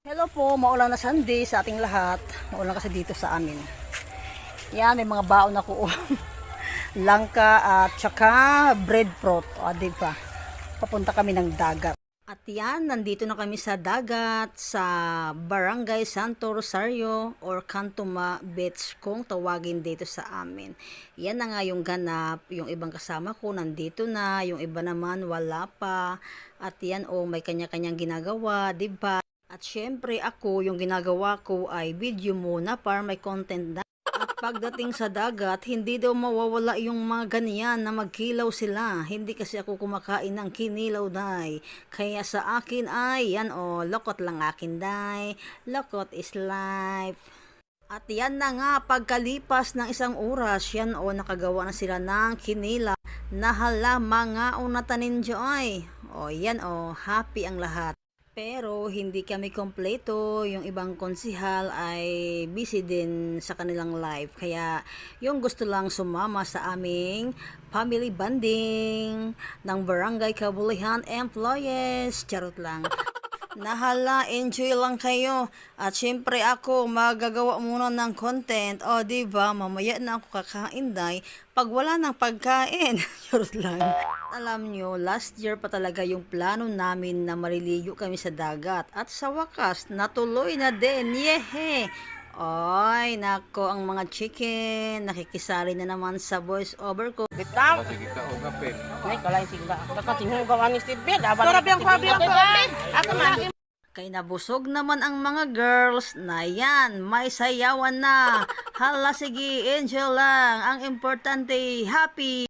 Hello po, maulan na Sunday sa ating lahat. Maulan kasi dito sa amin. Yan, may mga baon ako. Langka at saka breadfruit. O, diba? Papunta kami ng dagat. At yan, nandito na kami sa dagat sa Barangay Santo Rosario or Cantuma Beach kung tawagin dito sa amin. Yan na nga yung ganap. Yung ibang kasama ko nandito na, yung iba naman wala pa. At yan, may kanya-kanyang ginagawa, diba? At syempre ako, yung ginagawa ko ay video muna para may content na. At pagdating sa dagat, hindi daw mawawala yung mga ganyan na magkilaw sila. Hindi kasi ako kumakain ng kinilaw, day. Kaya sa akin ay, yan lokot lang akin, day. Lokot is life. At yan na nga, pagkalipas ng isang oras, yan nakagawa na sila ng kinilaw. Nahala mga natanin joy. Yan happy ang lahat. Pero hindi kami kompleto, yung ibang konsihal ay busy din sa kanilang life. Kaya yung gusto lang sumama sa aming family bonding ng Barangay Kabulihan Employees. Charot lang. Nahala, enjoy lang kayo. At syempre ako, magagawa muna ng content. Diba, mamaya na ako kakain, day. Pag wala ng pagkain, charot lang. Alam nyo, last year pa talaga yung plano namin na maliligo kami sa dagat. At sa wakas, natuloy na din. Yehe! Oy, nako ang mga chicken. Nakikisali na naman sa voice over ko. Bitang. Sige ka o kape. Nay kalain sigla. Nakatingin gawan ni Steve Bed. Tora biyang pabiyang ko. Ako man. Kay nabusog naman ang mga girls na yan, may sayawan na. Hala sige, enjoy lang. Ang importante, happy.